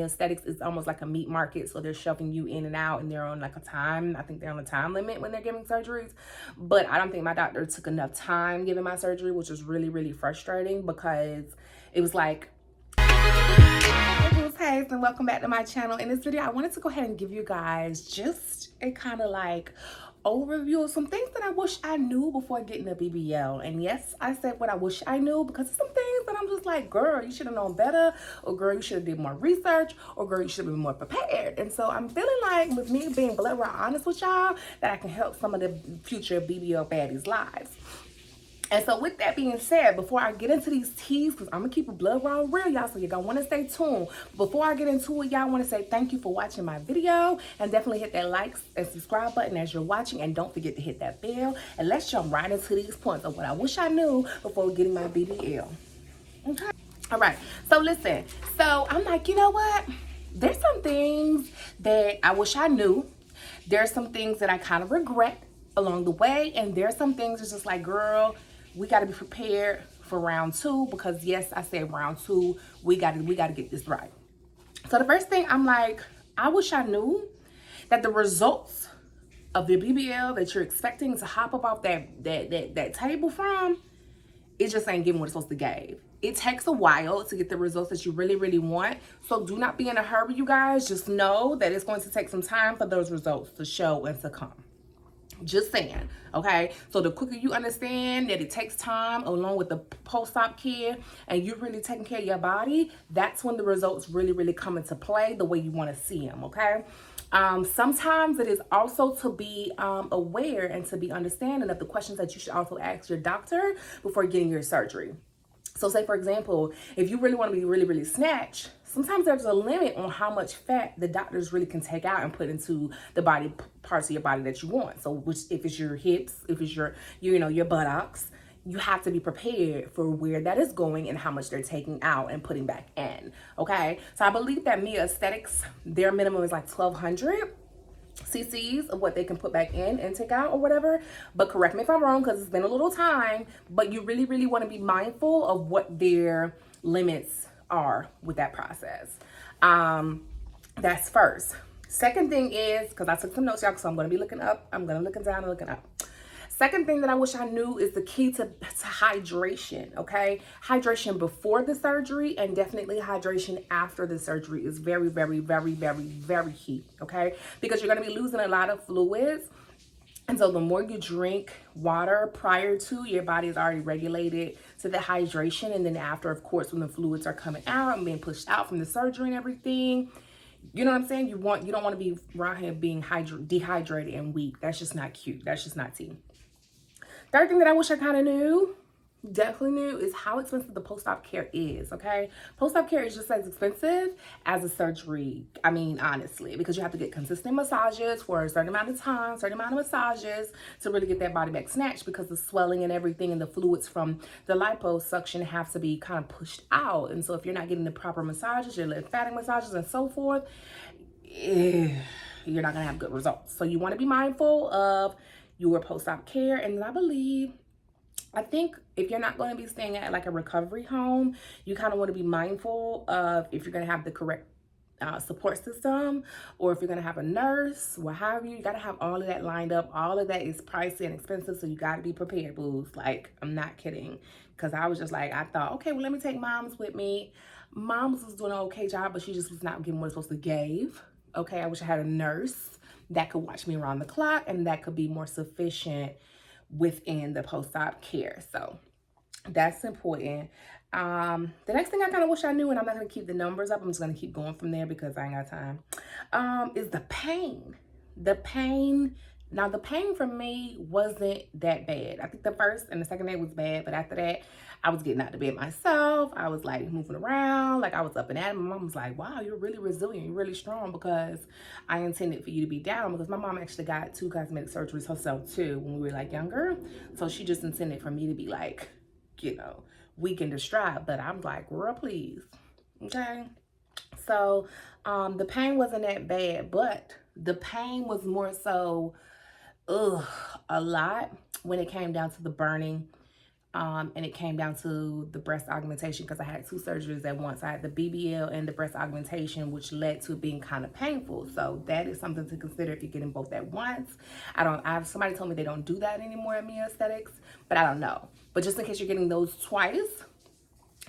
Aesthetics is almost like a meat market, so they're shoving you in and out, and they're on like a time, I think they're on a time limit when they're giving surgeries. But I don't think my doctor took enough time giving my surgery, which was really, really frustrating, because it was like, hey, and welcome back to my channel. In this video, I wanted to go ahead and give you guys just a kind of like overview of some things that I wish I knew before getting a BBL. And yes, I said what I wish I knew, because some things that I'm just like, girl, you should have known better, or girl, you should have did more research, or girl, you should have been more prepared. And so I'm feeling like, with me being blood raw honest with y'all, that I can help some of the future BBL baddies' lives. And so with that being said, before I get into these teas, because I'm going to keep a blood raw real, y'all, so you're going to want to stay tuned. Before I get into it, y'all, want to say thank you for watching my video. And definitely hit that like and subscribe button as you're watching. And don't forget to hit that bell. And let's jump right into these points of what I wish I knew before getting my BBL. Okay. All right. So listen. So I'm like, you know what? There's some things that I wish I knew. There's some things that I kind of regret along the way. And there's some things that's just like, girl, we got to be prepared for round 2, because yes, I said round 2, we got to get this right. So the first thing, I'm like, I wish I knew that the results of the BBL that you're expecting to hop up off that table from, it just ain't giving what it's supposed to give. It takes a while to get the results that you really, really want. So do not be in a hurry, you guys. Just know that it's going to take some time for those results to show and to come. Just saying, okay? So the quicker you understand that it takes time, along with the post-op care, and you're really taking care of your body, that's when the results really, really come into play the way you want to see them, okay? Sometimes it is also to be aware and to be understanding of the questions that you should also ask your doctor before getting your surgery. So say, for example, if you really want to be really, really snatched, sometimes there's a limit on how much fat the doctors really can take out and put into the body parts of your body that you want. So if it's your hips, if it's your buttocks, you have to be prepared for where that is going and how much they're taking out and putting back in. Okay. So I believe that Aesthetics, their minimum is like 1,200 cc's of what they can put back in and take out or whatever. But correct me if I'm wrong, because it's been a little time, but you really, really want to be mindful of what their limits are with that process. That's first. Second thing is, because I took some notes, y'all, so I'm going to be looking up. I'm going to looking down and looking up. Second thing that I wish I knew is the key to hydration, okay? Hydration before the surgery and definitely hydration after the surgery is very, very, very, very, very key, okay? Because you're going to be losing a lot of fluids. And so the more you drink water prior to, your body is already regulated to the hydration. And then after, of course, when the fluids are coming out and being pushed out from the surgery and everything, you know what I'm saying? You don't want to be around here being dehydrated and weak. That's just not cute. That's just not tea. Third thing that I wish I kind of knew, definitely knew, is how expensive the post-op care is, okay? Post-op care is just as expensive as a surgery. I mean, honestly, because you have to get consistent massages for a certain amount of time, certain amount of massages to really get that body back snatched, because the swelling and everything and the fluids from the liposuction have to be kind of pushed out. And so if you're not getting the proper massages, your lymphatic massages and so forth, you're not going to have good results. So you want to be mindful of your post-op care. And I think if you're not going to be staying at like a recovery home, you kind of want to be mindful of if you're going to have the correct support system, or if you're going to have a nurse, what have you. You got to have all of that lined up. All of that is pricey and expensive, so you got to be prepared, booze. Like, I'm not kidding, because I was just like, I thought, okay, well, let me take moms with me. Moms was doing an okay job, but she just was not getting what it's supposed to give. Okay, I wish I had a nurse that could watch me around the clock and that could be more sufficient within the post-op care. So that's important. The next thing I kind of wish I knew, and I'm not going to keep the numbers up, I'm just going to keep going from there because I ain't got time, is the pain. Now, the pain for me wasn't that bad. I think the first and the second day was bad, but after that, I was getting out of bed myself. I was like moving around, like I was up and at it. My mom was like, wow, you're really resilient, you're really strong, because I intended for you to be down, because my mom actually got 2 cosmetic surgeries herself too when we were like younger. So she just intended for me to be like, you know, weak and distraught. But I'm like, girl, please. Okay. So the pain wasn't that bad, but the pain was more so a lot when it came down to the burning And it came down to the breast augmentation because I had 2 surgeries at once. I had the BBL and the breast augmentation, which led to it being kind of painful. So that is something to consider if you're getting both at once. Somebody told me they don't do that anymore at Mia Aesthetics, but I don't know. But just in case you're getting those twice,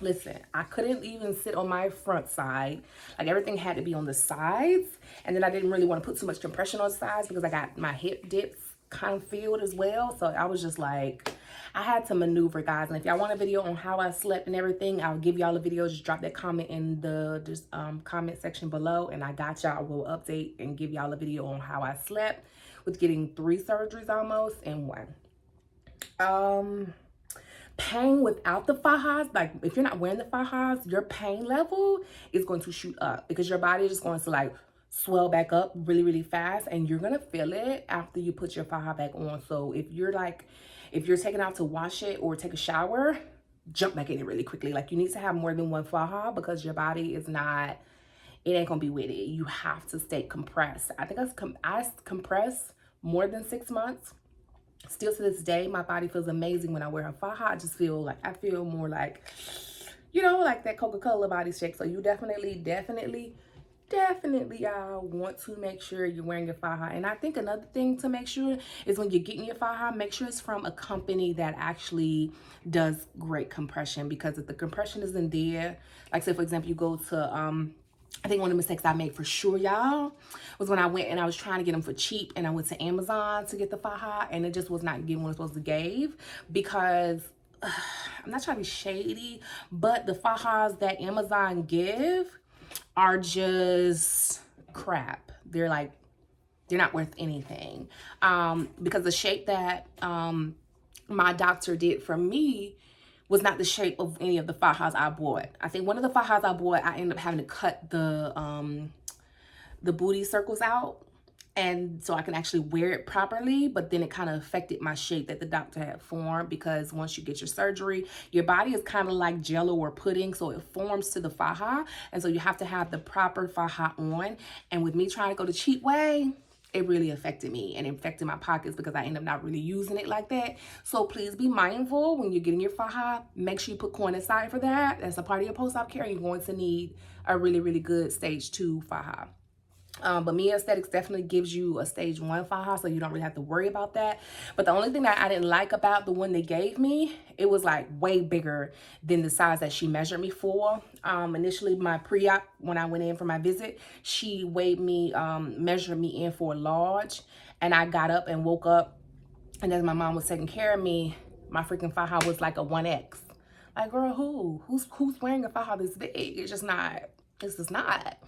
listen, I couldn't even sit on my front side. Like, everything had to be on the sides. And then I didn't really want to put too much compression on the sides because I got my hip dips kind of filled as well. So I was just like, I had to maneuver, guys. And if y'all want a video on how I slept and everything, I'll give y'all a video. Just drop that comment in the comment section below, and I got y'all. Will update and give y'all a video on how I slept with getting 3 surgeries almost in one. Pain without the fajas, like if you're not wearing the fajas, your pain level is going to shoot up because your body is just going to like swell back up really, really fast, and you're gonna feel it after you put your faja back on. So if you're taking out to wash it or take a shower, jump back in it really quickly. Like, you need to have more than 1 faja because your body is not, it ain't gonna be with it. You have to stay compressed. I think I compress more than 6 months. Still to this day, my body feels amazing when I wear a faja. I just feel like, I feel more like, you know, like that Coca-Cola body shake. So you definitely, y'all want to make sure you're wearing your faja. And I think another thing to make sure is when you're getting your faja, make sure it's from a company that actually does great compression. Because if the compression isn't there, like say for example, you go to I think one of the mistakes I made for sure, y'all, was when I went and I was trying to get them for cheap, and I went to Amazon to get the faja, and it just was not giving what it was supposed to give because I'm not trying to be shady, but the fajas that Amazon give are just crap. They're not worth anything. Because the shape that my doctor did for me was not the shape of any of the fajas I bought. I think one of the fajas I bought, I ended up having to cut the booty circles out, and so I can actually wear it properly, but then it kind of affected my shape that the doctor had formed, because once you get your surgery, your body is kind of like jello or pudding, so it forms to the faja, and so you have to have the proper faja on. And with me trying to go the cheap way, it really affected me and it affected my pockets because I ended up not really using it like that. So please be mindful when you're getting your faja. Make sure you put coin aside for that. That's a part of your post-op care. You're going to need a really, really good stage 2 faja. But Mia Aesthetics definitely gives you a stage 1 faja, so you don't really have to worry about that. But the only thing that I didn't like about the one they gave me, it was like way bigger than the size that she measured me for. Initially, my pre-op, when I went in for my visit, she weighed me, measured me in for a large, and I got up and woke up, and as my mom was taking care of me, my freaking faja was like a 1X. Like, girl, who's wearing a faja this big? It's just not. This is not.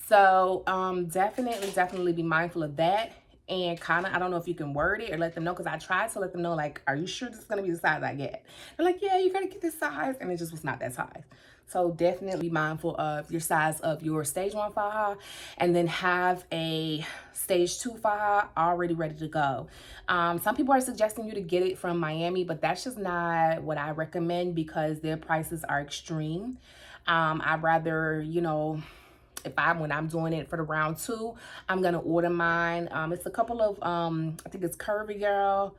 So definitely be mindful of that. And kind of, I don't know if you can word it or let them know, because I tried to let them know, like, are you sure this is going to be the size I get? They're like, yeah, you got to get this size. And it just was not that size. So definitely be mindful of your size of your stage 1 faja, and then have a stage 2 faja already ready to go. Some people are suggesting you to get it from Miami, but that's just not what I recommend because their prices are extreme. I'd rather, you know, when I'm doing it for the round 2, I'm gonna order mine. It's a couple of I think it's Curvy Girl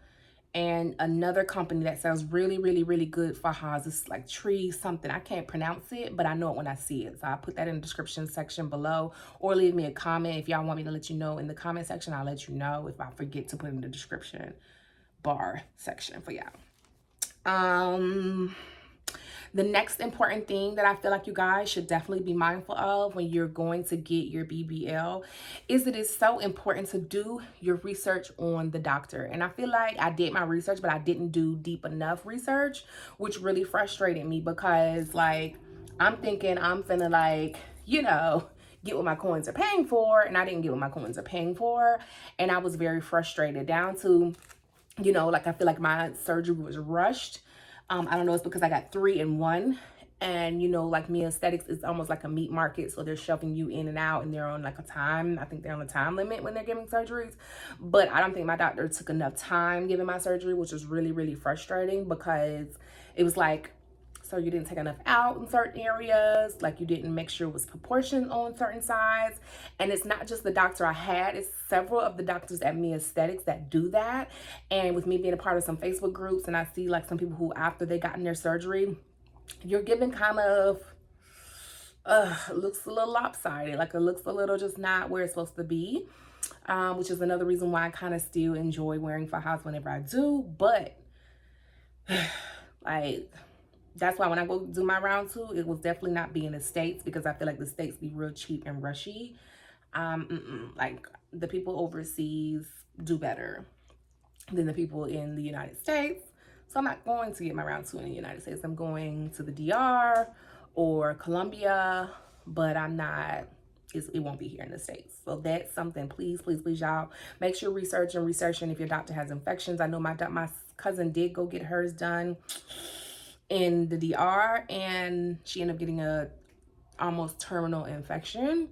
and another company that sells really, really, really good fajas. It's like Tree something. I can't pronounce it, but I know it when I see it. So I'll put that in the description section below, or leave me a comment if y'all want me to let you know in the comment section. I'll let you know if I forget to put in the description bar section for y'all. The next important thing that I feel like you guys should definitely be mindful of when you're going to get your BBL is it is so important to do your research on the doctor. And I feel like I did my research, but I didn't do deep enough research, which really frustrated me because, like, I'm thinking I'm finna, like, you know, get what my coins are paying for, and I didn't get what my coins are paying for. And I was very frustrated down to, you know, like, I feel like my surgery was rushed. I don't know, it's because I got 3 in 1. And, you know, like Mia Aesthetics is almost like a meat market. So they're shoving you in and out, and they're on like a time. I think they're on a time limit when they're giving surgeries. But I don't think my doctor took enough time giving my surgery, which was really, really frustrating because it was like So you didn't take enough out in certain areas, like you didn't make sure it was proportioned on certain sides. And it's not just the doctor I had, it's several of the doctors at Aesthetics that do that. And with me being a part of some Facebook groups, and I see like some people who after they gotten their surgery, you're given kind of looks a little lopsided, like it looks a little just not where it's supposed to be, which is another reason why I kind of still enjoy wearing fajas whenever I do. But like, that's why when I go do my round 2, it will definitely not be in the States, because I feel like the States be real cheap and rushy. Like the people overseas do better than the people in the United States. So I'm not going to get my round 2 in the United States. I'm going to the DR or Colombia, but I'm not, it won't be here in the States. So that's something, please, please, please, y'all, make sure researching if your doctor has infections. I know my cousin did go get hers done in the DR, and she ended up getting a almost terminal infection,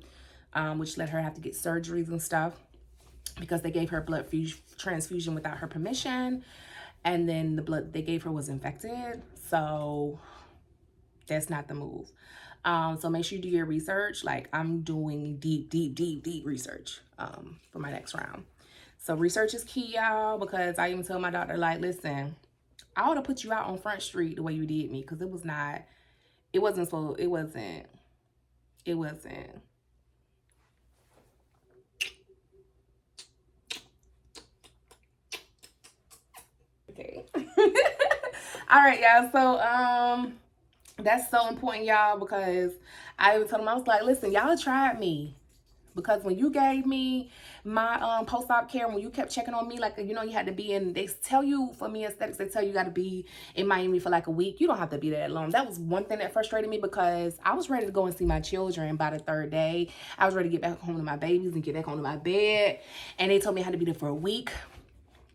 which led her have to get surgeries and stuff because they gave her blood transfusion without her permission, and then the blood they gave her was infected. So that's not the move. So make sure you do your research. Like, I'm doing deep research for my next round. So research is key, y'all, because I even told my doctor, like, listen, I ought to put you out on Front Street the way you did me, because it wasn't. Okay. All right, y'all. So that's so important, y'all, because I even told them, I was like, listen, y'all tried me. Because when you gave me my post-op care, when you kept checking on me, like, you know, you had to be in, they tell you, for me, aesthetics, they tell you got to be in Miami for like a week. You don't have to be there that long. That was one thing that frustrated me, because I was ready to go and see my children by the 3rd day. I was ready to get back home to my babies and get back home to my bed. And they told me I had to be there for a week.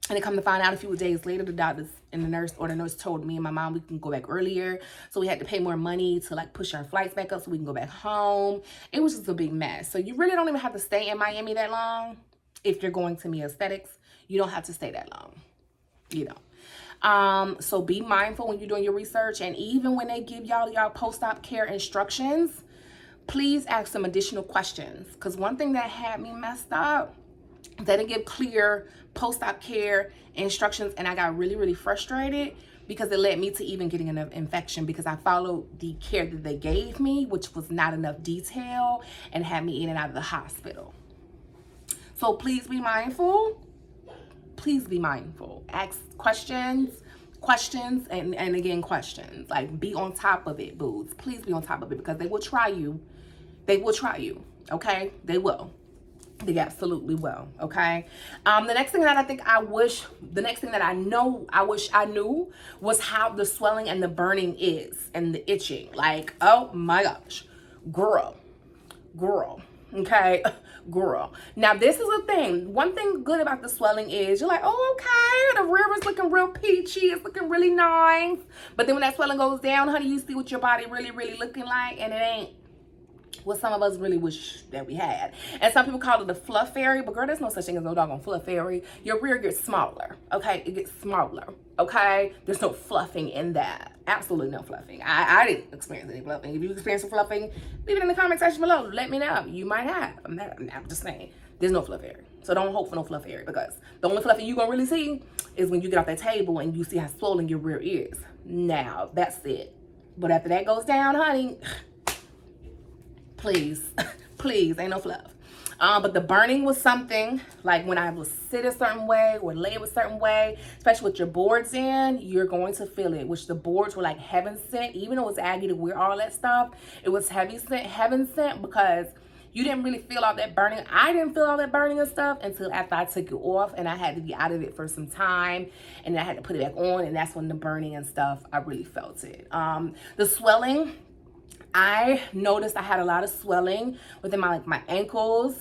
And they come to find out a few days later, the doctors and the nurse told me and my mom we can go back earlier. So we had to pay more money to like push our flights back up so we can go back home. It was just a big mess. So you really don't even have to stay in Miami that long. If you're going to Aesthetics, you don't have to stay that long, you know. So be mindful when you're doing your research. And even when they give y'all post-op care instructions, please ask some additional questions. Because one thing that had me messed up, they didn't give clear post-op care instructions, and I got really frustrated because it led me to even getting an infection, because I followed the care that they gave me, which was not enough detail, and had me in and out of the hospital. So please be mindful. Please be mindful. Ask questions, and again, questions. Like, be on top of it, boots. Please be on top of it, because they will try you. They will try you, okay? They will. They absolutely will, okay? The next thing that I wish I knew was how the swelling and the burning is, and the itching. Like, oh my gosh, girl, okay, girl. Now, this is a thing. One thing good about the swelling is you're like, oh, okay, the rear is looking real peachy. It's looking really nice. But then when that swelling goes down, honey, you see what your body really looking like, and it ain't what some of us really wish that we had. And some people call it the fluff fairy, but girl, there's no such thing as no doggone fluff fairy. Your rear gets smaller, okay? It gets smaller, okay? There's no fluffing in that. Absolutely no fluffing. I didn't experience any fluffing. If you experience some fluffing, leave it in the comment section below. Let me know. You might have. I'm just saying. There's no fluff fairy. So don't hope for no fluff fairy, because the only fluffing you're gonna really see is when you get off that table and you see how swollen your rear is. Now, that's it. But after that goes down, honey, please, ain't no fluff. But the burning was something, like when I would sit a certain way or lay a certain way, especially with your boards in, you're going to feel it, which the boards were like heaven sent. Even though it was aggy to wear all that stuff, it was heaven sent, because you didn't really feel all that burning. I didn't feel all that burning and stuff until after I took it off, and I had to be out of it for some time, and I had to put it back on, and that's when the burning and stuff, I really felt it. The swelling, I noticed I had a lot of swelling within my ankles,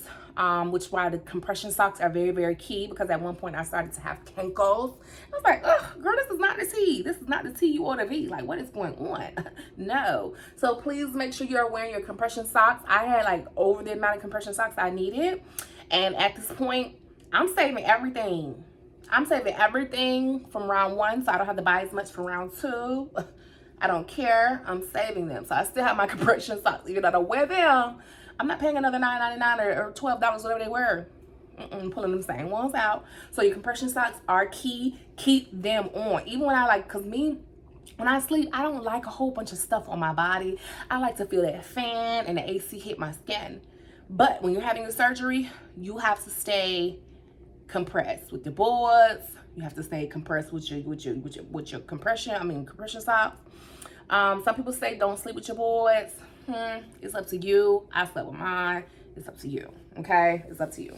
which is why the compression socks are very key, because at one point I started to have kinkles. I was like, ugh, girl, this is not the T. This is not the T you ought to be. Like, what is going on? No. So please make sure you're wearing your compression socks. I had like over the amount of compression socks I needed. And at this point, I'm saving everything. I'm saving everything from round 1, so I don't have to buy as much for round 2. I don't care. I'm saving them. So I still have my compression socks. Even though I don't wear them, I'm not paying another $9.99 or $12, whatever they were. Pulling them same ones out. So your compression socks are key. Keep them on. Even when I like, cause me, when I sleep, I don't like a whole bunch of stuff on my body. I like to feel that fan and the AC hit my skin. But when you're having a surgery, you have to stay compressed with your boards. You have to stay compressed with your compression socks. Some people say don't sleep with your boards. It's up to you. I slept with mine. It's up to you. Okay, it's up to you.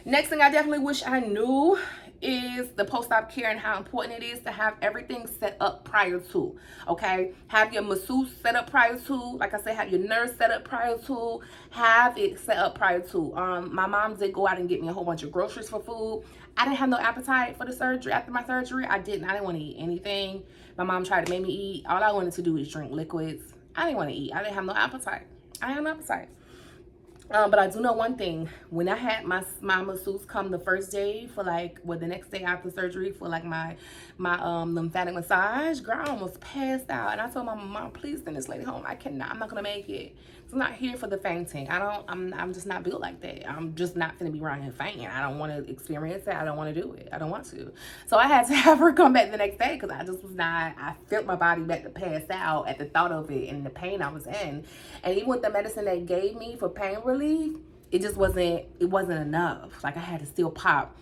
Next thing I definitely wish I knew is the post-op care and how important it is to have everything set up prior to. Okay, have your masseuse set up prior to. Like I said, have your nurse set up prior to. Have it set up prior to. My mom did go out and get me a whole bunch of groceries for food. I didn't have no appetite for the surgery. After my surgery, I didn't want to eat anything. My mom tried to make me eat. All I wanted to do was drink liquids. I didn't want to eat. I didn't have no appetite. I had no appetite. But I do know one thing. When I had my masseuse come the first day for the next day after surgery for my lymphatic massage, girl, I almost passed out. And I told my mom, please send this lady home. I'm not gonna make it. I'm not here for the fainting. I'm just not built like that. I'm just not gonna be around here fainting. I don't want to experience it. I don't want to do it. I don't want to. So I had to have her come back the next day because I just was not, I felt my body back to pass out at the thought of it and the pain I was in. And even with the medicine they gave me for pain relief, it just wasn't enough. Like I had to still pop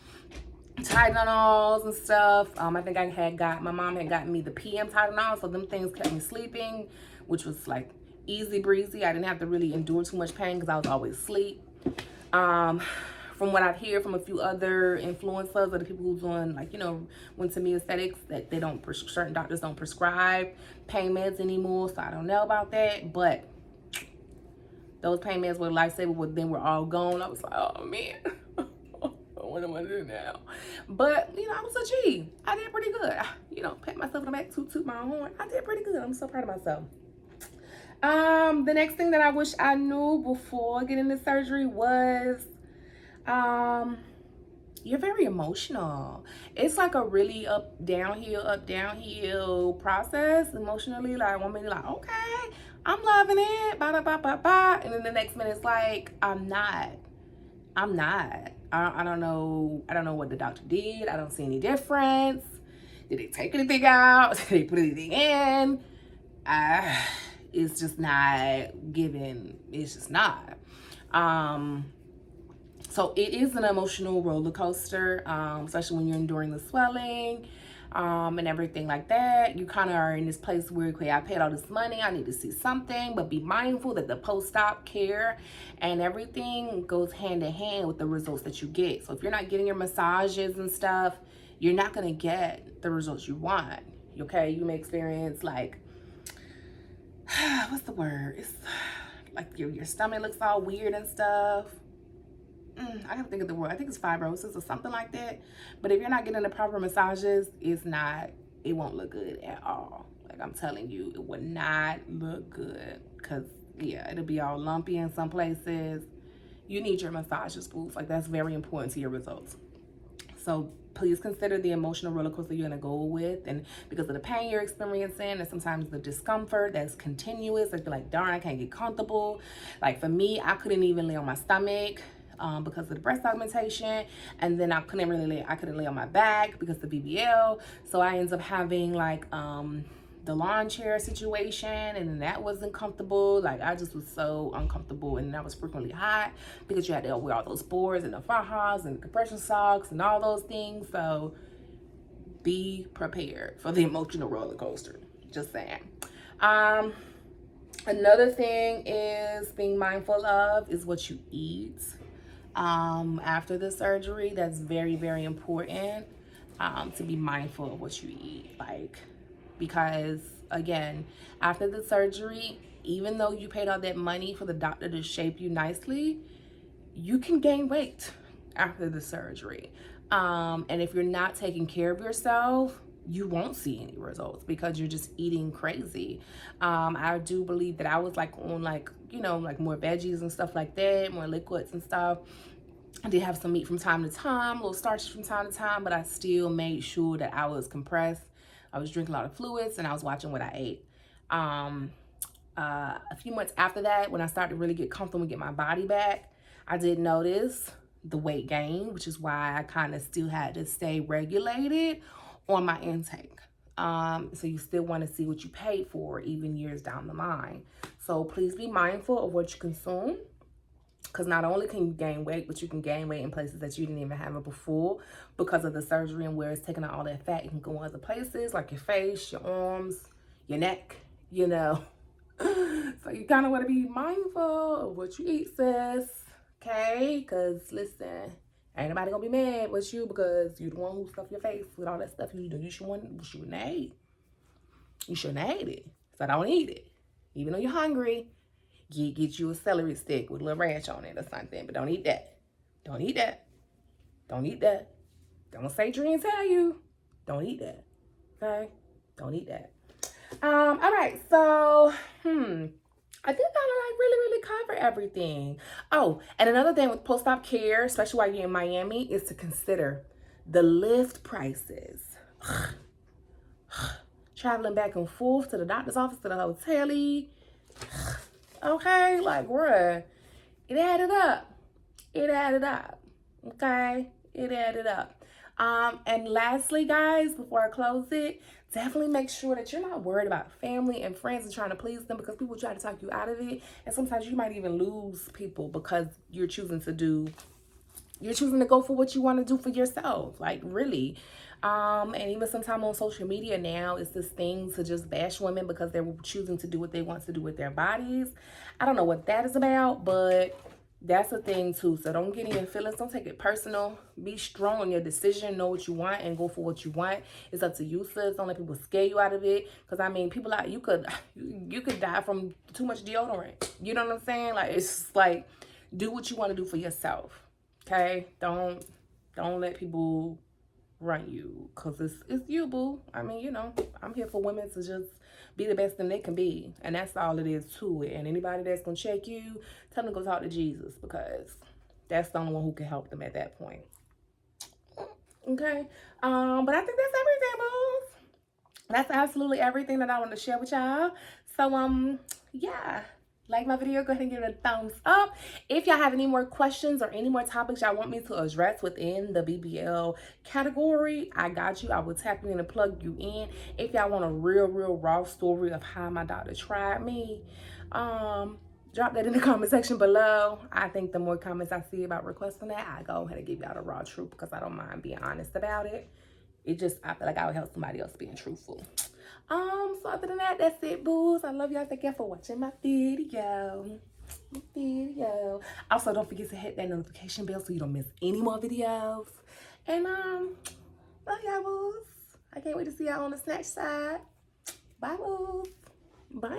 Tylenols and stuff. I think my mom had gotten me the PM Tylenol, so them things kept me sleeping, which was like easy breezy. I didn't have to really endure too much pain because I was always asleep. From what I hear from a few other influencers or the people who's doing went to me aesthetics, that they don't, certain doctors don't prescribe pain meds anymore. So I don't know about that, but those pain meds were a lifesaver. But then we're all gone. I was like, oh man, what am I doing now? But I was a G. I did pretty good. Pat myself on the back, toot my horn. I did pretty good. I'm so proud of myself. The next thing that I wish I knew before getting the surgery was, you're very emotional. It's like a really up, downhill process emotionally. Like one minute, like, okay, I'm loving it, and then the next minute it's like, I'm not. I don't know what the doctor did. I don't see any difference. Did they take anything out? Did they put anything in? It's just not given. It's just not. So it is an emotional roller coaster, especially when you're enduring the swelling, and everything like that. You kind of are in this place where, okay, I paid all this money, I need to see something, but be mindful that the post-op care and everything goes hand in hand with the results that you get. So if you're not getting your massages and stuff, you're not gonna get the results you want. Okay, you may experience what's the word? It's like your stomach looks all weird and stuff. I gotta think of the word. I think it's fibrosis or something like that. But if you're not getting the proper massages, it won't look good at all. Like I'm telling you, it would not look good. Cause yeah, it'll be all lumpy in some places. You need your massages, boots. Like that's very important to your results. So please consider the emotional roller coaster you're gonna go with, and because of the pain you're experiencing and sometimes the discomfort that's continuous, I feel like, darn, I can't get comfortable. Like for me, I couldn't even lay on my stomach because of the breast augmentation, and then I couldn't lay on my back because of the BBL. So I ended up having the lawn chair situation, and then that wasn't comfortable. Like I just was so uncomfortable, and that was frequently hot because you had to wear all those boards and the fajas and the compression socks and all those things. So be prepared for the emotional roller coaster. Just saying. Another thing is being mindful of is what you eat after the surgery. That's very, very important, to be mindful of what you eat. Because again, after the surgery, even though you paid all that money for the doctor to shape you nicely, you can gain weight after the surgery. And if you're not taking care of yourself, you won't see any results because you're just eating crazy. I do believe that I was on more veggies and stuff like that, more liquids and stuff. I did have some meat from time to time, little starches from time to time, but I still made sure that I was compressed I was drinking a lot of fluids, and I was watching what I ate. A few months after that, when I started to really get comfortable and get my body back, I did notice the weight gain, which is why I kind of still had to stay regulated on my intake. So you still want to see what you paid for even years down the line. So please be mindful of what you consume, because not only can you gain weight, but you can gain weight in places that you didn't even have it before because of the surgery, and where it's taking out all that fat. You can go other places like your face, your arms, your neck, you know. So you kind of want to be mindful of what you eat, sis. Okay? Because listen, ain't nobody gonna be mad with you because you the one who stuffed your face with all that stuff you do. You shouldn't have ate. You shouldn't have ate it. So don't eat it. Even though you're hungry, get you a celery stick with a little ranch on it or something. But don't eat that. Don't eat that. Don't eat that. Don't say Dream tell you. Don't eat that. Okay? Don't eat that. All right, so I think I like really cover everything. Oh, and another thing with post-op care, especially while you're in Miami, is to consider the Lyft prices. Traveling back and forth to the doctor's office, to the hotel. Okay, like bruh, it added up. It added up. Okay, it added up. And lastly, guys, before I close it, definitely make sure that you're not worried about family and friends and trying to please them, because people try to talk you out of it. And sometimes you might even lose people because you're choosing to go for what you want to do for yourself. Like, really. And even sometimes on social media now, it's this thing to just bash women because they're choosing to do what they want to do with their bodies. I don't know what that is about, but that's a thing too. So don't get in your feelings. Don't take it personal. Be strong on your decision. Know what you want and go for what you want. It's up to you, sis. Don't let people scare you out of it. Because I mean, people out, you could die from too much deodorant. You know what I'm saying? Like, it's just like, do what you want to do for yourself. Okay? Don't let people run you, because it's you, boo. I mean, you know, I'm here for women to just be the best thing they can be, and that's all it is to it. And anybody that's gonna check you, tell them to go talk to Jesus, because that's the only one who can help them at that point. Okay, but I think that's everything, boo. That's absolutely everything that I want to share with y'all. So yeah, like my video, go ahead and give it a thumbs up. If y'all have any more questions or any more topics y'all want me to address within the BBL category, I got you. I will tap you in and plug you in. If y'all want a real raw story of how my doctor tried me, drop that in the comment section below. I think the more comments I see about requesting that, I go ahead and give y'all the raw truth, because I don't mind being honest about it. I feel like I would help somebody else being truthful. So other than that, that's it, boos. I love y'all. Thank y'all for watching my video. Also, don't forget to hit that notification bell so you don't miss any more videos. And love y'all, boos. I can't wait to see y'all on the snatch side. Bye, boos. Bye.